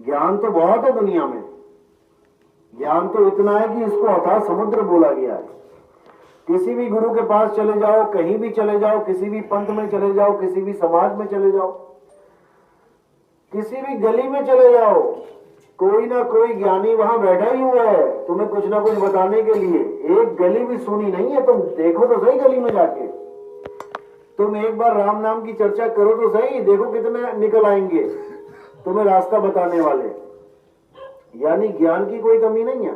ज्ञान तो बहुत है दुनिया में, ज्ञान तो इतना है कि इसको अथाह समुद्र बोला गया है। किसी भी गुरु के पास चले जाओ, कहीं भी चले जाओ, किसी भी पंथ में चले जाओ, किसी भी समाज में चले जाओ, किसी भी गली में चले जाओ, कोई ना कोई ज्ञानी वहां बैठा ही हुआ है तुम्हें कुछ ना कुछ बताने के लिए। एक गली भी सुनी नहीं है, तुम देखो तो सही गली में जाके, तुम एक बार राम नाम की चर्चा करो तो सही, देखो कितने निकल आएंगे तुम्हें रास्ता बताने वाले। यानी ज्ञान की कोई कमी नहीं है,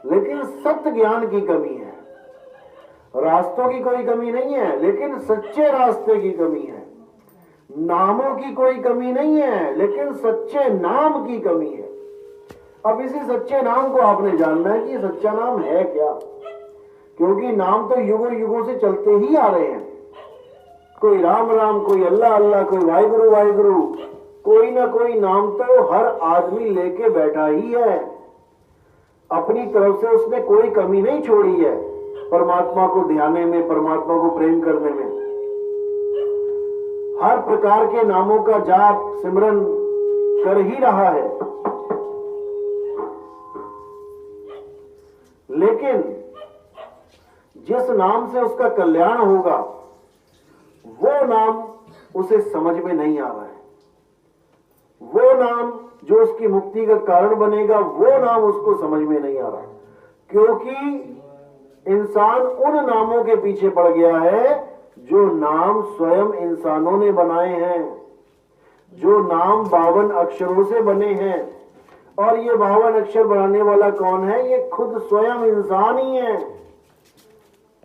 लेकिन सत्य ज्ञान की कमी है। रास्तों की कोई कमी नहीं है, लेकिन सच्चे रास्ते की कमी है। नामों की कोई कमी नहीं है, लेकिन सच्चे नाम की कमी है। अब इसी सच्चे नाम को आपने जानना है कि सच्चा नाम है क्या, क्योंकि नाम तो युगों युगों से चलते ही आ रहे हैं। कोई राम राम, कोई अल्लाह अल्लाह, कोई वाहिगुरु वाहिगुरु, कोई ना कोई नाम तो हर आदमी लेके बैठा ही है। अपनी तरफ से उसने कोई कमी नहीं छोड़ी है परमात्मा को ध्याने में, परमात्मा को प्रेम करने में। हर प्रकार के नामों का जाप सिमरन कर ही रहा है, लेकिन जिस नाम से उसका कल्याण होगा वो नाम उसे समझ में नहीं आ रहा है। वो नाम जो उसकी मुक्ति का कारण बनेगा, वो नाम उसको समझ में नहीं आ रहा, क्योंकि इंसान उन नामों के पीछे पड़ गया है जो नाम स्वयं इंसानों ने बनाए हैं, जो नाम 52 अक्षरों से बने हैं। और ये 52 अक्षर बनाने वाला कौन है? ये खुद स्वयं इंसान ही है।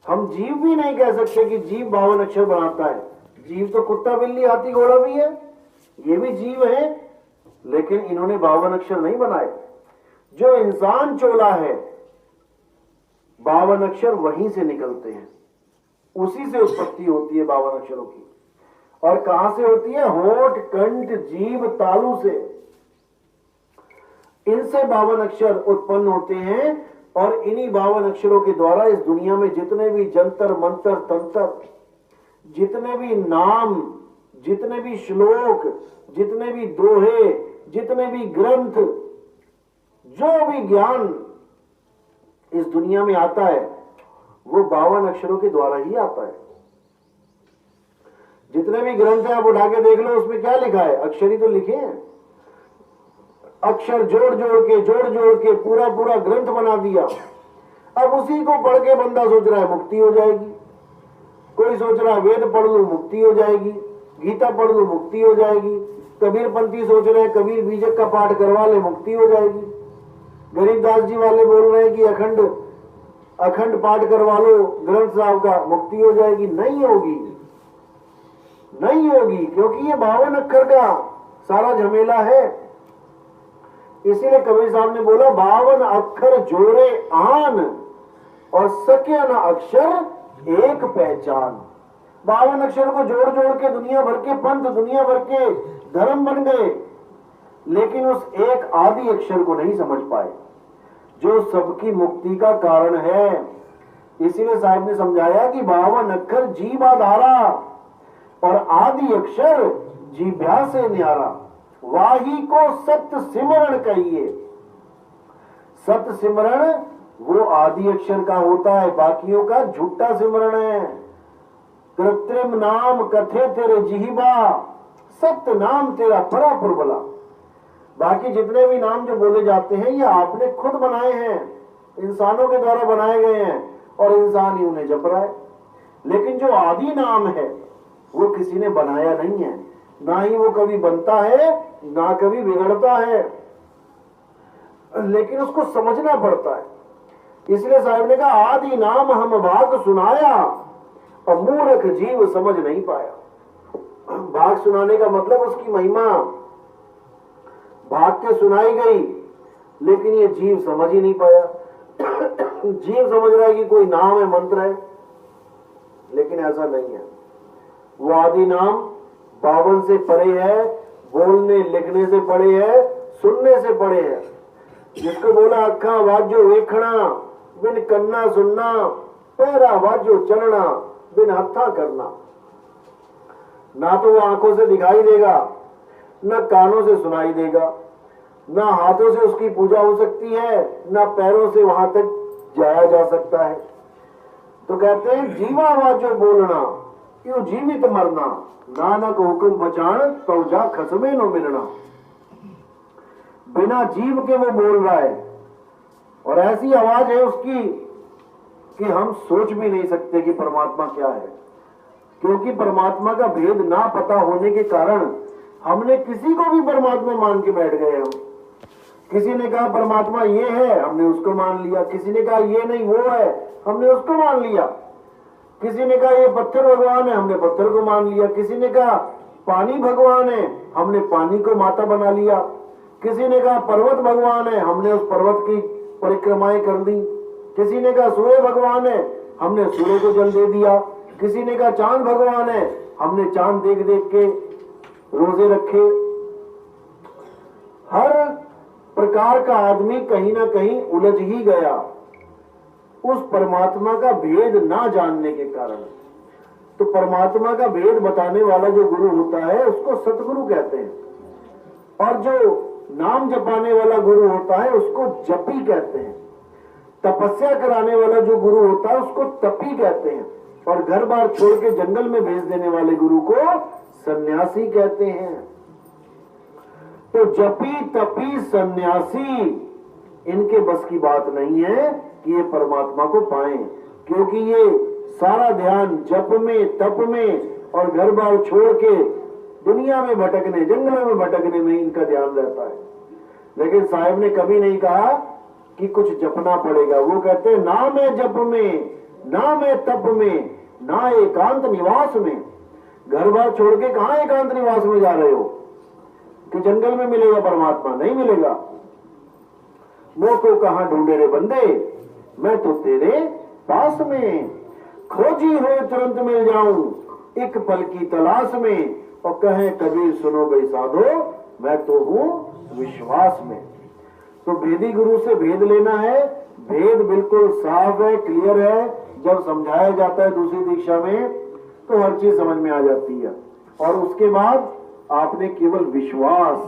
हम जीव भी नहीं कह सकते कि जीव 52 अक्षर बनाता है। जीव तो कुत्ता बिल्ली हाथी घोड़ा भी है, ये भी जीव है, लेकिन इन्होंने 52 अक्षर नहीं बनाए। जो इंसान चोला है 52 अक्षर वहीं से निकलते हैं, उसी से उत्पत्ति होती है 52 अक्षरों की। और कहां से होती है? होठ कंठ जीभ तालु से, इनसे 52 अक्षर उत्पन्न होते हैं। और इन्हीं 52 अक्षरों के द्वारा इस दुनिया में जितने भी जंतर मंतर तंत्र, जितने भी नाम, जितने भी श्लोक, जितने भी दोहे, जितने भी ग्रंथ, जो भी ज्ञान इस दुनिया में आता है वो 52 अक्षरों के द्वारा ही आता है। जितने भी ग्रंथ है आप उठा के देख लो, उसमें क्या लिखा है? अक्षर ही तो लिखे हैं। अक्षर जोड़ जोड़ के पूरा पूरा ग्रंथ बना दिया। अब उसी को पढ़ के बंदा सोच रहा है मुक्ति हो जाएगी, कोई सोच रहा है वेद पढ़ लूं मुक्ति हो जाएगी, गीता पढ़ लूं मुक्ति हो जाएगी, कबीर पंथी सोच रहे हैं कबीर बीजक का पाठ करवा ले मुक्ति हो जाएगी, गरीबदास जी वाले बोल रहे हैं कि अखंड पाठ करवा लो ग्रंथ साहब का मुक्ति हो जाएगी। नहीं होगी, नहीं होगी, क्योंकि ये 52 अक्षर का सारा झमेला है। इसीलिए कबीर साहब ने बोला 52 अक्षर जोड़े आन और सके न अक्षर एक पहचान। 52 अक्षर को जोड़ जोड़ के दुनिया भर के पंथ, दुनिया भर के धर्म बन गए, लेकिन उस एक आदि अक्षर को नहीं समझ पाए जो सबकी मुक्ति का कारण है। इसीलिए साहब ने समझाया कि 52 अक्षर जीवाधारा और आदि अक्षर जीभ्या से न्यारा, वाही को सत्य सिमरण कहिए। सत्य सिमरण वो आदि अक्षर का होता है, बाकियों का झूठा सिमरण है। कृत्रिम नाम कथे तेरे जिहिबा, सत्य नाम तेरा परापुर बला। बाकी जितने भी नाम जो बोले जाते हैं ये आपने खुद बनाए हैं, इंसानों के द्वारा बनाए गए हैं और इंसान ही उन्हें जप रहा है। लेकिन जो आदि नाम है वो किसी ने बनाया नहीं है, ना ही वो कभी बनता है ना कभी बिगड़ता है, लेकिन उसको समझना पड़ता है। इसलिए साहब ने कहा आदि नाम हम भाग सुनाया और मूर्ख जीव समझ नहीं पाया। भाग सुनाने का मतलब उसकी महिमा भाग के सुनाई गई, लेकिन ये जीव समझ ही नहीं पाया। जीव समझ रहा है कि कोई नाम है, मंत्र है, लेकिन ऐसा नहीं है। वो आदि नाम 52 से परे है, बोलने लिखने से परे है, सुनने से परे है। जिसको बोला अखा वाजो वेखना बिन कन्ना सुनना, पैरा वाजो चलना बिन हत्था करना। ना तो वो आंखों से दिखाई देगा, न कानों से सुनाई देगा, ना हाथों से उसकी पूजा हो सकती है, ना पैरों से वहां तक जाया जा सकता है। तो कहते हैं जीवा वाचो बोलना क्यों जीवित मरना, नानक हुक्म बचान तो जा खसमे नो मिलना। बिना जीव के वो बोल रहा है और ऐसी आवाज है उसकी कि हम सोच भी नहीं सकते कि परमात्मा क्या है, क्योंकि परमात्मा का भेद ना पता होने के कारण हमने किसी को भी परमात्मा मान के बैठ गए। हम किसी ने कहा परमात्मा ये है, हमने उसको मान लिया। किसी ने कहा ये नहीं वो है, हमने उसको मान लिया। किसी ने कहा ये पत्थर भगवान है, हमने पत्थर को मान लिया। किसी ने कहा पानी भगवान है, हमने पानी को माता बना लिया। किसी ने कहा पर्वत भगवान है, हमने उस पर्वत की परिक्रमाएं कर दी। किसी ने कहा सूर्य भगवान है, हमने सूर्य को जल दे दिया। किसी ने कहा चांद भगवान है, हमने चांद देख देख के रोजे रखे। हर प्रकार का आदमी कहीं ना कहीं उलझ ही गया उस परमात्मा का भेद ना जानने के कारण। तो परमात्मा का भेद बताने वाला जो गुरु होता है उसको सतगुरु कहते हैं, और जो नाम जपाने वाला गुरु होता है उसको जपी कहते हैं। तपस्या कराने वाला जो गुरु होता है उसको तपी कहते हैं, और घर बार छोड़ के जंगल में भेज देने वाले गुरु को सन्यासी कहते हैं। तो जपी तपी सन्यासी इनके बस की बात नहीं है कि ये परमात्मा को पाएं, क्योंकि ये सारा ध्यान जप में तप में और घर बार छोड़ के दुनिया में भटकने जंगलों में भटकने में इनका ध्यान रहता है। लेकिन साहब ने कभी नहीं कहा कि कुछ जपना पड़ेगा। वो कहते हैं ना मैं जप में, ना मैं तप में, ना एकांत निवास में। घर बार छोड़ के कहां एकांत निवास में जा रहे हो कि जंगल में मिलेगा परमात्मा? नहीं मिलेगा। वो को कहां ढूंढे रे बंदे, मैं तो तेरे पास में। खोजी हो तुरंत मिल जाऊं एक पल की तलाश में, और कहे कबीर सुनो भाई साधो मैं तो हूं विश्वास में। तो भेदी गुरु से भेद लेना है। भेद बिल्कुल साफ है, क्लियर है। जब समझाया जाता है दूसरी दीक्षा में तो हर चीज समझ में आ जाती है। और उसके बाद आपने केवल विश्वास,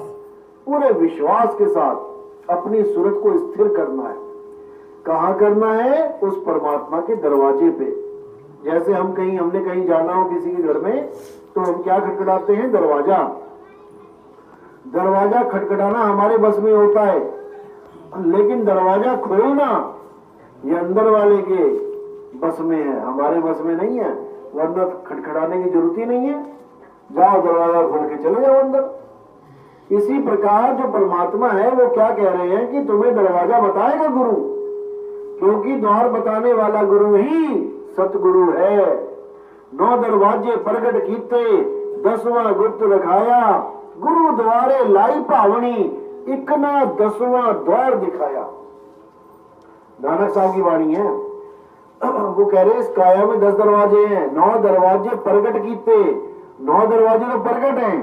पूरे विश्वास के साथ अपनी सूरत को स्थिर करना है। कहां करना है? उस परमात्मा के दरवाजे पे। जैसे हमने कहीं जाना हो किसी के घर में तो हम क्या खटखटाते हैं? दरवाजा। दरवाजा खटखटाना हमारे बस में होता है, लेकिन दरवाजा खोलना ये अंदर वाले के बस में है, हमारे बस में नहीं है। वरना खटखटाने की जरूरत ही नहीं है, जाओ दरवाजा खोल के चले जाओ अंदर। इसी प्रकार जो परमात्मा है वो क्या कह रहे हैं कि तुम्हें दरवाजा बताएगा गुरु, क्योंकि द्वार बताने वाला गुरु ही सतगुरु है। 9 दरवाजे प्रगट कीते, 10वां गुप्त रखाया, गुरु द्वारे लाई भावनी, इकना 10वां द्वार दिखाया। नानक साहब की वाणी है। वो कह रहे इस काया में 10 दरवाजे हैं, 9 दरवाजे प्रगट कीते। 9 दरवाजे तो प्रगट हैं,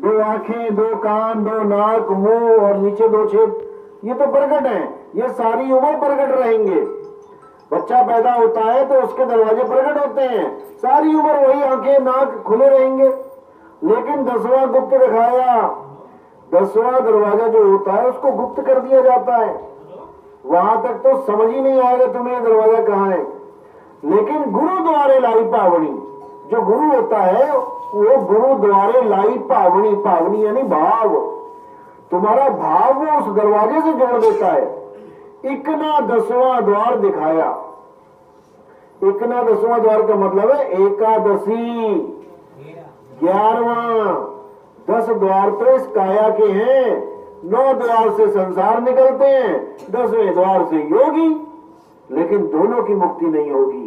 2 आंखें, 2 कान, 2 नाक, मुंह और नीचे 2 छेद, ये तो प्रगट हैं। ये सारी उम्र प्रगट रहेंगे। बच्चा पैदा होता है तो उसके दरवाजे प्रकट होते हैं, सारी उम्र वही आंखें नाक खुले रहेंगे। लेकिन 10वां गुप्त दिखाया। 10वां दरवाजा जो होता है उसको गुप्त कर दिया जाता है। वहां तक तो समझ ही नहीं आएगा तुम्हें दरवाजा कहाँ है। लेकिन गुरु द्वारे लाई पावनी, जो गुरु होता है वो गुरु द्वारे लाई पावनी, पावनी यानी भाव, तुम्हारा भाव वो उस दरवाजे से जोड़ देता है। इकना 10वां द्वार दिखाया। इकना 10वां द्वार का मतलब है एकादशी, 11वां। 10 द्वार तो इस काया के हैं। 9 द्वार से संसार निकलते हैं, 10वें द्वार से योगी। लेकिन दोनों की मुक्ति नहीं होगी,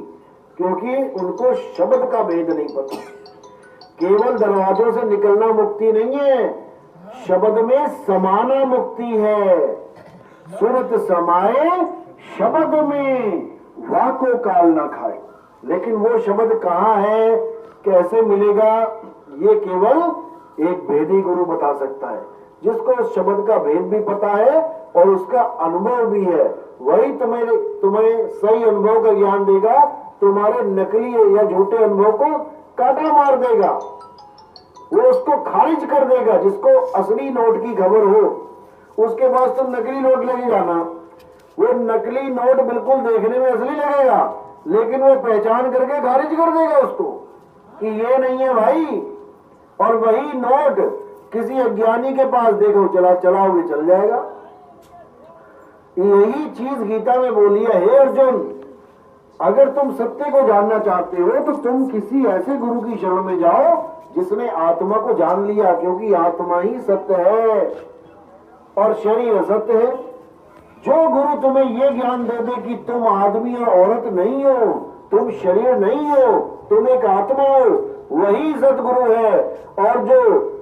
क्योंकि उनको शब्द का भेद नहीं पता। केवल दरवाजों से निकलना मुक्ति नहीं है, शब्द में समाना मुक्ति है। सुरत समाए शब्द में, वाको काल ना खाए। लेकिन वो शब्द कहाँ है, कैसे मिलेगा, ये केवल एक भेदी गुरु बता सकता है, जिसको उस शब्द का भेद भी पता है और उसका अनुभव भी है। वही तुम्हें सही अनुभव का ज्ञान देगा, तुम्हारे नकली या झूठे अनुभव को काटा मार देगा, वो उसको खारिज कर देगा। जिसको असली नोट की खबर हो उसके पास तुम नकली नोट लेके जाना, वो नकली नोट बिल्कुल देखने में असली लगेगा, लेकिन वो पहचान करके खारिज कर देगा उसको कि ये नहीं है भाई। और वही नोट किसी अज्ञानी के पास देखो चलाओगे चल जाएगा। यही चीज गीता में बोली है, हे अर्जुन, अगर तुम सत्य को जानना चाहते हो तो तुम किसी ऐसे गुरु की शरण में जाओ जिसने आत्मा को जान लिया, क्योंकि आत्मा ही सत्य है और शरीर असत्य है। जो गुरु तुम्हें ये ज्ञान दे दे कि तुम आदमी और औरत नहीं हो, तुम शरीर नहीं हो, तुम एक आत्मा हो, वही सतगुरु है। और जो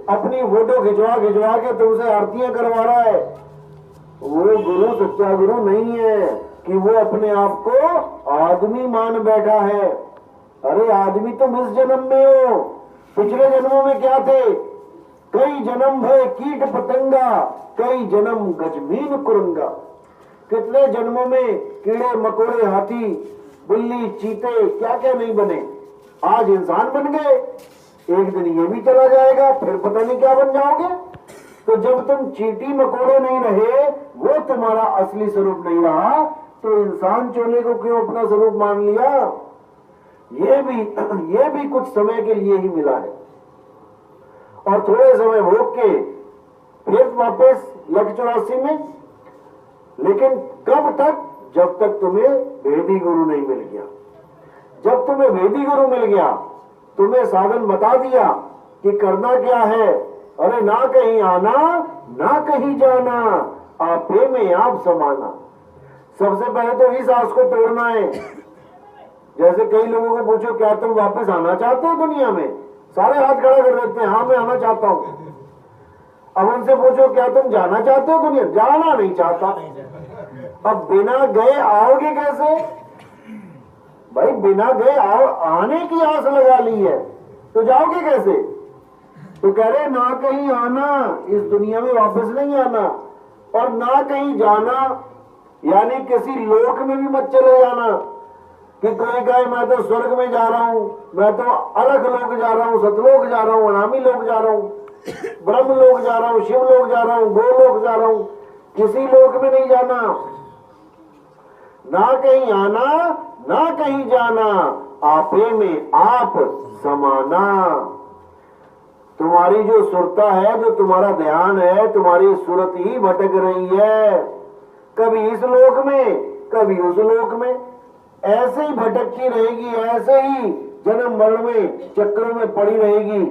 अपनी फोटो खिंचवा के तुमसे आरतियां करवा रहा है, वो गुरु सच्चा गुरु नहीं है कि वो अपने आप को आदमी मान बैठा है। अरे आदमी तुम इस जन्म में हो, पिछले जन्मों में क्या थे? कई जन्म है कीट पतंगा, कई जन्म गजमीन कुरंगा। कितने जन्मों में कीड़े मकोड़े, हाथी, बिल्ली, चीते, क्या क्या नहीं बने। आज इंसान बन गए, एक दिन ये भी चला जाएगा, फिर पता नहीं क्या बन जाओगे। तो जब तुम चींटी मकोड़े नहीं रहे, वो तुम्हारा असली स्वरूप नहीं रहा, तो इंसान चोले को क्यों अपना स्वरूप मान लिया? ये भी कुछ समय के लिए ही मिला है और थोड़े समय भोग के फिर वापस 184 में। लेकिन कब तक? जब तक तुम्हें वेदी गुरु नहीं मिल गया। जब तुम्हें वेदी गुरु मिल गया, तुम्हें साधन बता दिया कि करना क्या है। अरे ना कहीं आना ना कहीं जाना, आपे में आप समाना। सबसे पहले तो इस आस को तोड़ना है। जैसे कई लोगों को पूछो क्या तुम वापस आना चाहते हो दुनिया में, सारे हाथ खड़ा कर देते हैं, हाँ मैं आना चाहता हूँ। अब उनसे पूछो क्या तुम जाना चाहते हो दुनिया, जाना नहीं चाहता। अब बिना गए आओगे कैसे भाई? बिना गए आने की आस लगा ली है तो जाओगे कैसे? तो कह रहे ना कहीं आना, इस दुनिया में वापस नहीं आना, और ना कहीं जाना, यानी किसी लोक में भी मत चले जाना कि कोई कहे मैं तो स्वर्ग में जा रहा हूं, मैं तो अलग लोक जा रहा हूं, सतलोक जा रहा हूं, अनामी लोक जा रहा हूं, ब्रह्म लोक जा रहा हूं, शिव लोक जा रहा हूं, गोलोक जा रहा हूं। किसी लोक में नहीं जाना। ना कहीं आना ना कहीं जाना, आपे में आप समाना। तुम्हारी जो सुरता है, जो तुम्हारा ध्यान है, तुम्हारी सूरत ही भटक रही है, कभी इस लोक में कभी उस लोक में, ऐसे ही भटकती रहेगी, ऐसे ही जन्म मरण में चक्रों में पड़ी रहेगी,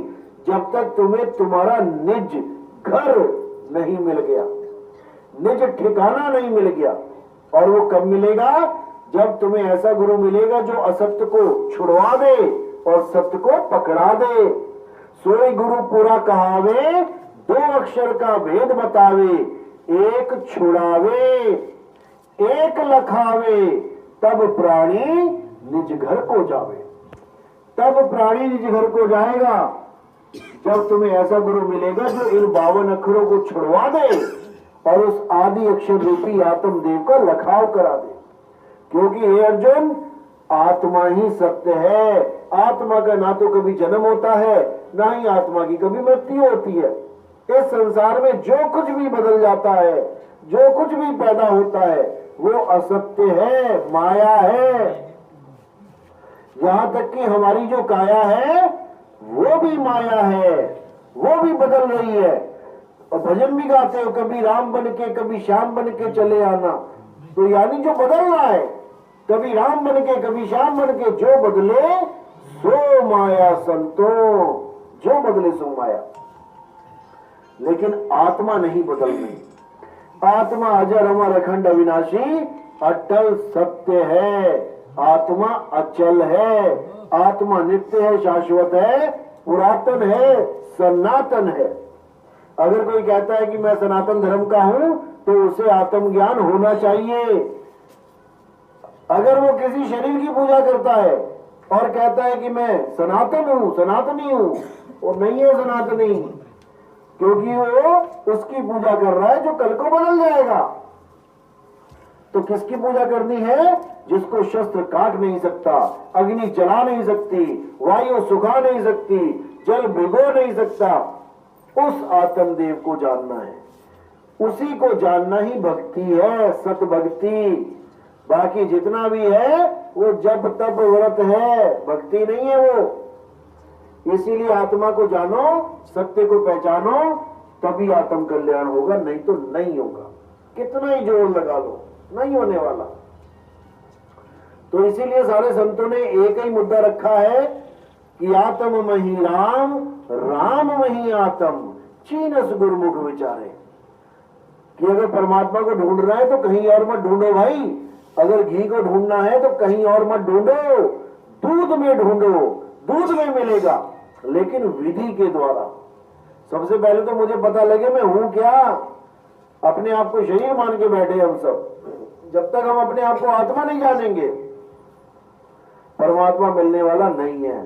जब तक तुम्हें तुम्हारा निज घर नहीं मिल गया, निज ठिकाना नहीं मिल गया। और वो कब मिलेगा? जब तुम्हें ऐसा गुरु मिलेगा जो असत्य को छुड़वा दे और सत्य को पकड़ा दे। सोई गुरु पूरा कहावे, 2 अक्षर का भेद बतावे, एक छुड़ावे एक लखावे, तब प्राणी निज घर को जावे। तब प्राणी निज घर को जाएगा जब तुम्हें ऐसा गुरु मिलेगा जो इन 52 अक्षरों को छुड़वा दे और उस आदि अक्षर रूपी आत्मदेव का लखाव करा दे। क्योंकि हे अर्जुन, आत्मा ही सत्य है। आत्मा का ना तो कभी जन्म होता है, ना ही आत्मा की कभी मृत्यु होती है। इस संसार में जो कुछ भी बदल जाता है, जो कुछ भी पैदा होता है, वो असत्य है, माया है। यहां तक कि हमारी जो काया है वो भी माया है, वो भी बदल रही है। और भजन भी गाते हो, कभी राम बन के कभी श्याम बन के चले आना। तो यानी जो बदल रहा है, कभी राम बन के कभी श्याम बन के, जो बदले सो माया संतो, जो बदले सो माया। लेकिन आत्मा नहीं बदल रही। आत्मा अजर अमर अखंड अविनाशी अटल सत्य है। आत्मा अचल है, आत्मा नित्य है, शाश्वत है, पुरातन है, सनातन है। अगर कोई कहता है कि मैं सनातन धर्म का हूं तो उसे आत्मज्ञान होना चाहिए। अगर वो किसी शरीर की पूजा करता है और कहता है कि मैं सनातन हूं, सनातनी हूं, वो नहीं है सनातनी, क्योंकि वो उसकी पूजा कर रहा है जो कल को बदल जाएगा। तो किसकी पूजा करनी है? जिसको शस्त्र काट नहीं सकता, अग्नि जला नहीं सकती, वायु सुखा नहीं सकती, जल भिगो नहीं सकता, उस आत्मदेव को जानना है। उसी को जानना ही भक्ति है, सत भक्ति। बाकी जितना भी है वो जप तप व्रत है, भक्ति नहीं है वो। इसीलिए आत्मा को जानो, सत्य को पहचानो, तभी आत्म कल्याण होगा, नहीं तो नहीं होगा। कितना ही जोर लगा लो, नहीं होने वाला। तो इसीलिए सारे संतों ने एक ही मुद्दा रखा है कि आत्म मही राम, राम मही आत्म, चीनस गुरुमुख विचारे। कि अगर परमात्मा को ढूंढ रहा है तो कहीं और मत ढूंढो भाई, अगर घी को ढूंढना है तो कहीं और मत ढूंढो, दूध में ढूंढो, दूध में मिलेगा, लेकिन विधि के द्वारा। सबसे पहले तो मुझे पता लगे मैं हूं क्या। अपने आप को शरीर मान के बैठे हम सब, जब तक हम अपने आप को आत्मा नहीं जानेंगे परमात्मा मिलने वाला नहीं है।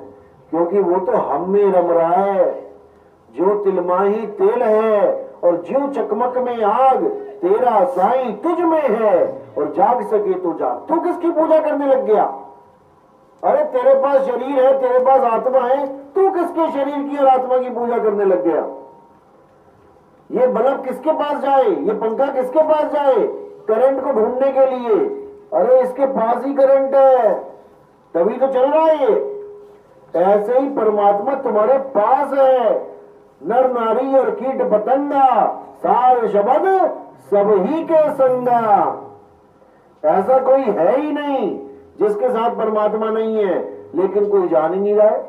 क्योंकि वो तो हम में रम रहा है। जो तिलमाही तेल है और ज्यों चकमक में आग, तेरा साईं तुझ में है और जाग सके तो जाग। तू किसकी पूजा करने लग गया? अरे तेरे पास शरीर है, तेरे पास आत्मा है, तू किसके शरीर की और आत्मा की पूजा करने लग गया? ये बल्ब किसके पास जाए, ये पंखा किसके पास जाए? करंट को ढूंढने के लिए। अरे इसके पास ही करंट है, तभी तो चल रहा है ये। ऐसे ही परमात्मा तुम्हारे पास है। नर नारी और कीट पतंगा, सार शब्द सब ही के संगा। ऐसा कोई है ही नहीं जिसके साथ परमात्मा नहीं है, लेकिन कोई जान ही नहीं रहा है।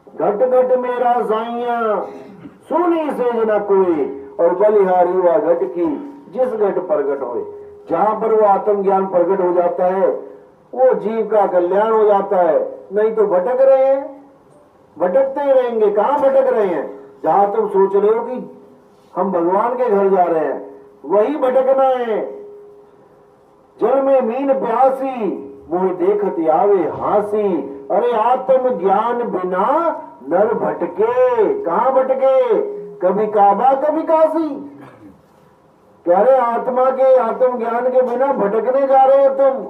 घट घट मेरा साइया, सुनी से जना कोई, और बलिहारी हुआ घट की जिस घट प्रगट होए। जहां पर वो आत्मज्ञान प्रकट हो जाता है वो जीव का कल्याण हो जाता है। नहीं तो भटक रहे हैं, भटकते ही रहेंगे। कहां भटक रहे हैं? जहां तुम सोच रहे हो कि हम भगवान के घर जा रहे हैं, वही भटकना है। जल में मीन प्यासी, मुझे देखती आवे हासी। अरे आत्म ज्ञान बिना नर भटके। कहां भटके? कभी काबा कभी काशी। कह रहे आत्मा के आत्म ज्ञान के बिना भटकने जा रहे हो तुम।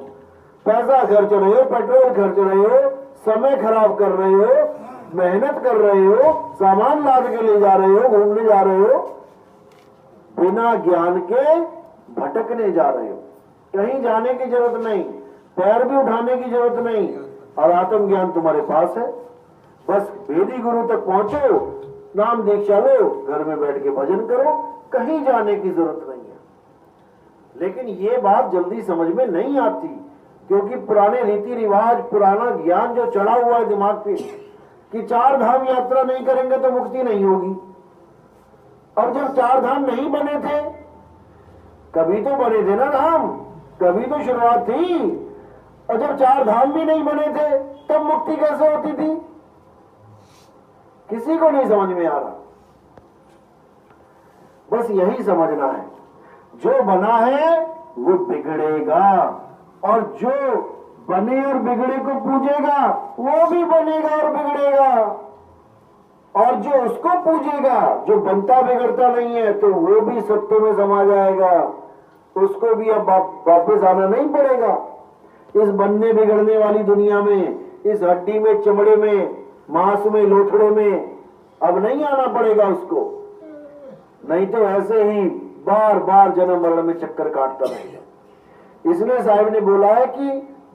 पैसा खर्च रहे हो, पेट्रोल खर्च रहे हो, समय खराब कर रहे हो, मेहनत कर रहे हो, सामान लाद के ले जा रहे हो, घूमने जा रहे हो, बिना ज्ञान के भटकने जा रहे हो। कहीं जाने की जरूरत नहीं, पैर भी उठाने की जरूरत नहीं, और आत्म ज्ञान तुम्हारे पास है। बस वेदी गुरु तक पहुंचो, नाम दीक्षा लो, घर में बैठ के भजन करो, कहीं जाने की जरूरत नहीं है। लेकिन ये बात जल्दी समझ में नहीं आती, क्योंकि पुराने रीति रिवाज, पुराना ज्ञान जो चढ़ा हुआ है दिमाग पे कि 4 धाम यात्रा नहीं करेंगे तो मुक्ति नहीं होगी। और जब 4 धाम नहीं बने थे, कभी तो बने थे ना धाम, कभी तो शुरुआत थी। और जब 4 धाम भी नहीं बने थे तब मुक्ति कैसे होती थी? किसी को नहीं समझ में आ रहा। बस यही समझना है, जो बना है वो बिगड़ेगा, और जो बने और बिगड़े को पूजेगा वो भी बनेगा और बिगड़ेगा। और जो उसको पूजेगा, जो बनता बिगड़ता नहीं है, तो वो भी सत्य में समा जाएगा। उसको भी अब वापस आना नहीं पड़ेगा इस बनने बिगड़ने वाली दुनिया में, इस हड्डी में, चमड़े में, मांस में, लोथड़े में। अब नहीं आना पड़ेगा उसको, नहीं तो ऐसे ही बार बार जन्म मरण में चक्कर काटता रहेगा। इसलिए साहब ने बोला है कि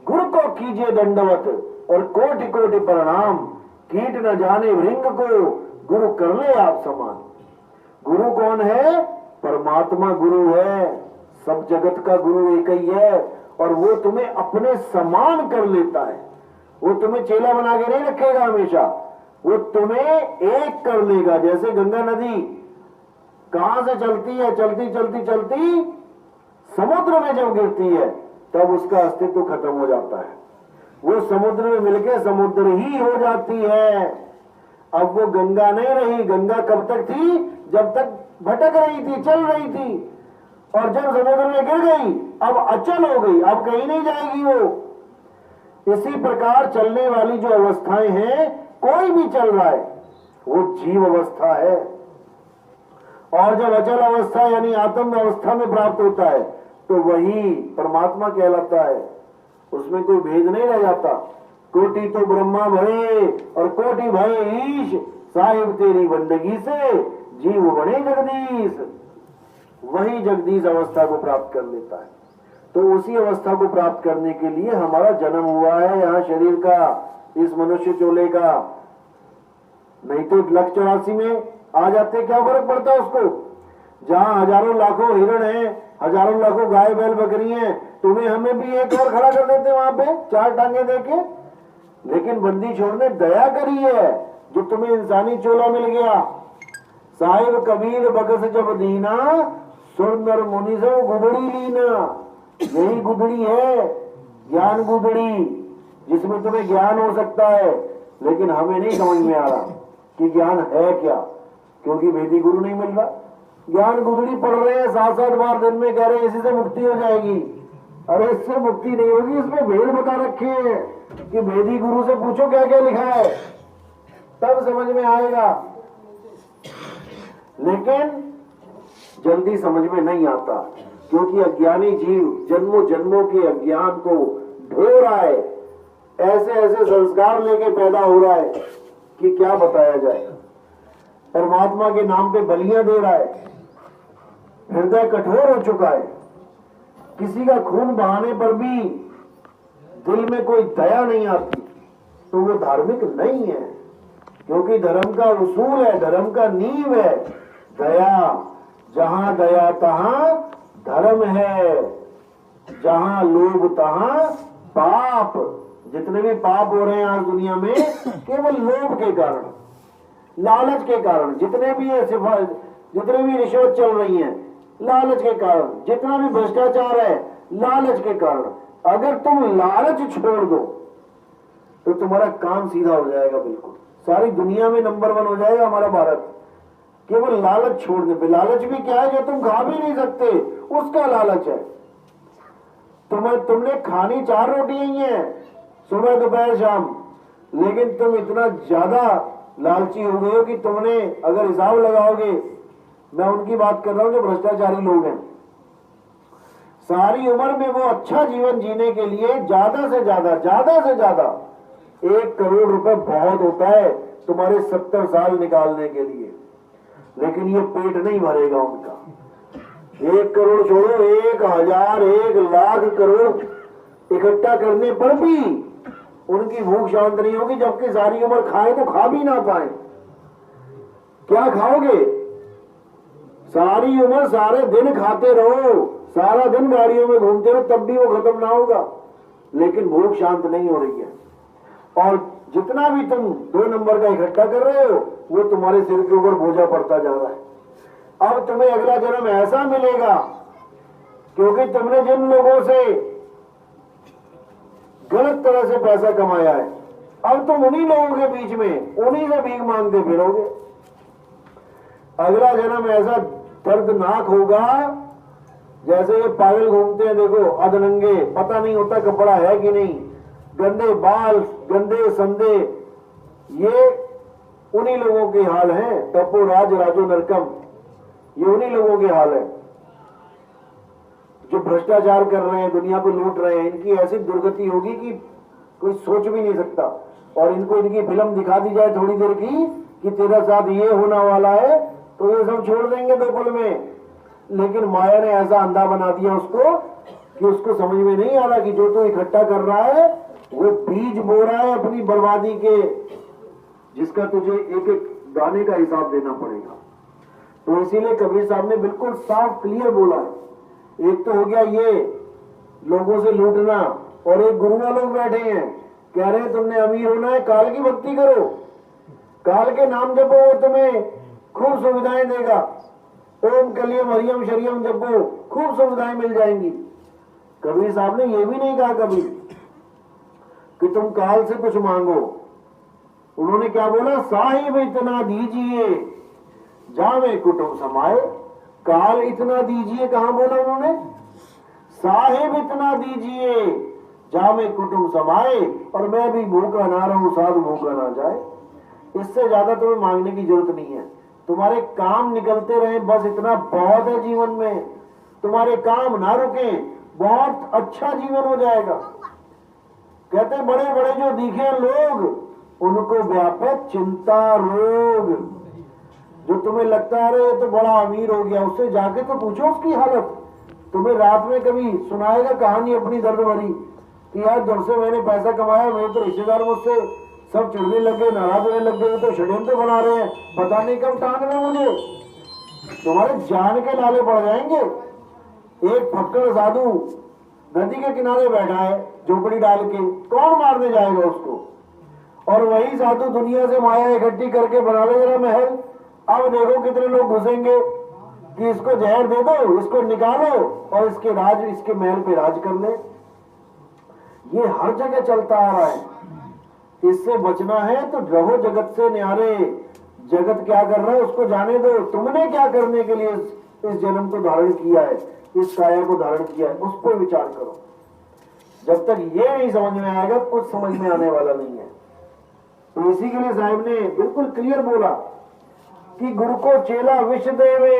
गुरु को कीजिए दंडवत और कोटि कोटि प्रणाम, कीट न जाने वृंग को गुरु कर ले आप समान। गुरु कौन है? परमात्मा गुरु है। सब जगत का गुरु एक ही है, और वो तुम्हें अपने समान कर लेता है। वो तुम्हें चेला बना के नहीं रखेगा हमेशा, वो तुम्हें एक कर लेगा। जैसे गंगा नदी कहां से चलती है, चलती चलती चलती समुद्र में जब गिरती है तब उसका अस्तित्व खत्म हो जाता है। वो समुद्र में मिलके समुद्र ही हो जाती है। अब वो गंगा नहीं रही। गंगा कब तक थी? जब तक भटक रही थी, चल रही थी, और जब समुद्र में गिर गई अब अचल हो गई, अब कहीं नहीं जाएगी वो। इसी प्रकार चलने वाली जो अवस्थाएं हैं, कोई भी चल रहा है वो जीव अवस्था है। और जब अचल अवस्था यानी आत्म अवस्था में प्राप्त होता है तो वही परमात्मा कहलाता है। उसमें कोई भेद नहीं रह जाता। कोटि तो ब्रह्मा भये और कोटि भये ईश, साहिब तेरी बंदगी से जीव बने जगदीश। वही जगदीश अवस्था को प्राप्त कर लेता है। तो उसी अवस्था को प्राप्त करने के लिए हमारा जन्म हुआ है यहाँ शरीर का, इस मनुष्य चोले का। नहीं तो 184 में आ जाते, क्या फर्क पड़ता है उसको। जहां हजारों लाखों हिरण हैं, हजारों लाखों गाय बैल बकरी हैं, तुम्हें हमें भी एक और खड़ा कर देते वहां पे 4 टांगे देके। लेकिन बंदी छोड़ ने दया करी है, जो तुम्हें इंसानी चोला मिल गया। साहिब कबीर बकस जब दीना, सुंदर मुनि से गुदड़ी लीना। यही गुदड़ी है, ज्ञान गुदड़ी, जिसमें तुम्हें ज्ञान हो सकता है। लेकिन हमें नहीं समझ में आ रहा कि ज्ञान है क्या, क्योंकि वेदी गुरु नहीं मिल रहा। ज्ञान गुदड़ी पढ़ रहे हैं 7-7 बार दिन में, कह रहे हैं इसी से मुक्ति हो जाएगी। अरे इससे मुक्ति नहीं होगी, इसमें भेद बता रखे हैं कि वेदी गुरु से पूछो क्या क्या लिखा है, तब समझ में आएगा। लेकिन जल्दी समझ में नहीं आता, क्योंकि अज्ञानी जीव जन्मों जन्मों के अज्ञान को ढो रहा है। ऐसे ऐसे संस्कार लेके पैदा हो रहा है कि क्या बताया जाए। परमात्मा के नाम पे बलियां दे रहा है, हृदय कठोर हो चुका है। किसी का खून बहाने पर भी दिल में कोई दया नहीं आती, तो वो धार्मिक नहीं है। क्योंकि धर्म का उसूल है, धर्म का नींव है दया। जहां दया तहां धर्म है, जहां लोभ तहां पाप। जितने भी पाप हो रहे हैं आज दुनिया में, केवल लोभ के कारण, लालच के कारण। जितने भी रिश्वत चल रही है, लालच के कारण। जितना भी भ्रष्टाचार है, लालच के कारण। अगर तुम लालच छोड़ दो तो तुम्हारा काम सीधा हो जाएगा, बिल्कुल सारी दुनिया में नंबर 1 हो जाएगा हमारा भारत। केवल लालच छोड़ने पे। लालच भी क्या है, जो तुम खा भी नहीं सकते, उसका लालच है। तुमने खानी 4 रोटियां ही है, सुबह दोपहर शाम, लेकिन तुम इतना ज्यादा लालची हो गए हो कि तुमने, अगर हिसाब लगाओगे, मैं उनकी बात कर रहा हूं जो भ्रष्टाचारी लोग हैं, सारी उम्र में वो अच्छा जीवन जीने के लिए ज्यादा से ज्यादा 1 करोड़ रुपए बहुत होता है तुम्हारे 70 साल निकालने के लिए। लेकिन ये पेट नहीं भरेगा उनका। 1 करोड़ छोड़ो, 1000, 1,00,000 करोड़ इकट्ठा करने पर भी उनकी भूख शांत नहीं होगी, जबकि सारी उम्र खाए तो खा भी ना पाए। क्या खाओगे? सारी उम्र सारे दिन खाते रहो, सारा दिन गाड़ियों में घूमते रहो, तब भी वो खत्म ना होगा। लेकिन भूख शांत नहीं हो रही है। और जितना भी तुम 2 नंबर का इकट्ठा कर रहे हो, वो तुम्हारे सिर के ऊपर बोझा पड़ता जा रहा है। अब तुम्हें अगला जन्म ऐसा मिलेगा, क्योंकि तुमने जिन लोगों से गलत तरह से पैसा कमाया है, अब तुम उन्हीं लोगों के बीच में उन्हीं से भीख मांगते फिरोगे। अगला जन्म ऐसा दर्दनाक होगा, जैसे ये पागल घूमते हैं, देखो अधनंगे, पता नहीं होता कपड़ा है कि नहीं, गंदे बाल, गंदे संदे, ये उन्हीं लोगों के हाल हैं। तपो राज राजो नरकम, ये उन्हीं लोगों के हाल है जो भ्रष्टाचार कर रहे हैं, दुनिया को लूट रहे हैं। इनकी ऐसी दुर्गति होगी कि कोई सोच भी नहीं सकता। और इनको इनकी फिल्म दिखा दी जाए थोड़ी देर की कि तेरा साथ ये होने वाला है, तो ये सब छोड़ देंगे 2 पल में। लेकिन माया ने ऐसा अंधा बना दिया उसको कि उसको समझ में नहीं आ रहा कि जो तू इकट्ठा कर रहा है वो बीज बो रहा है अपनी बर्बादी के, जिसका तुझे एक एक दाने का हिसाब देना पड़ेगा। तो इसीलिए कबीर साहब ने बिल्कुल साफ क्लियर बोला है। एक तो हो गया ये लोगों से लूटना, और एक गुरुआ लोग बैठे हैं कह रहे हैं तुमने अमीर होना है, काल की भक्ति करो, काल के नाम जपो, वो तुम्हें खूब सुविधाएं देगा। ओम कलियम हरियम शरियम जपो, खूब सुविधाएं मिल जाएंगी। कबीर साहब ने यह भी नहीं कहा कभी कि तुम काल से कुछ मांगो। उन्होंने क्या बोला? साहिब इतना दीजिए जावे कुटुंब समाए। काल इतना दीजिए कहां बोला उन्होंने? साहिब इतना दीजिए जावे कुटुंब समाए, और मैं भी भूखा ना रहूं, साधु भूखा ना जाए। इससे ज्यादा तुम्हें मांगने की जरूरत नहीं है। तुम्हारे काम निकलते रहे, बस इतना बहुत है जीवन में। तुम्हारे काम ना रुके, बहुत अच्छा जीवन हो जाएगा। कहते बड़े बड़े जो दिखे लोग, उनको व्यापे चिंता रोग। जो तुम्हें लगता है अरे ये तो बड़ा अमीर हो गया, उससे जाके तो पूछो उसकी हालत। तुम्हें रात में कभी सुनाएगा कहानी अपनी दर्द भरी कि यार जब से मैंने पैसा कमाया मेरे तो रिश्तेदार मुझसे सब चिढ़ने लग गए, नाराज होने लग गए, तो षड्यंत्र बना रहे हैं, पता नहीं कब टांग में मुझे। तुम्हारे जान के नाले पड़ जाएंगे। एक फक्कड़ साधु नदी के किनारे बैठा है झोपड़ी डाल के, कौन मारने जाएगा उसको? और वही साधु दुनिया से माया इकट्ठी करके बना ले जरा महल। अब देखो कितने लोग घुसेंगे कि इसको जहर दे दो, इसको निकालो और इसके राज, इसके महल पे राज कर ले। ये हर जगह चलता आ रहा है। इससे बचना है तो रहो जगत से न्यारे। जगत क्या कर रहा है उसको जाने दो। तुमने क्या करने के लिए इस जन्म को धारण किया है, इस काया को धारण किया है, उस पर विचार करो। जब तक ये नहीं समझ में आएगा कुछ समझ में आने वाला नहीं है। तो इसी के लिए साहब ने बिल्कुल क्लियर बोला कि गुरु को चेला विष देवे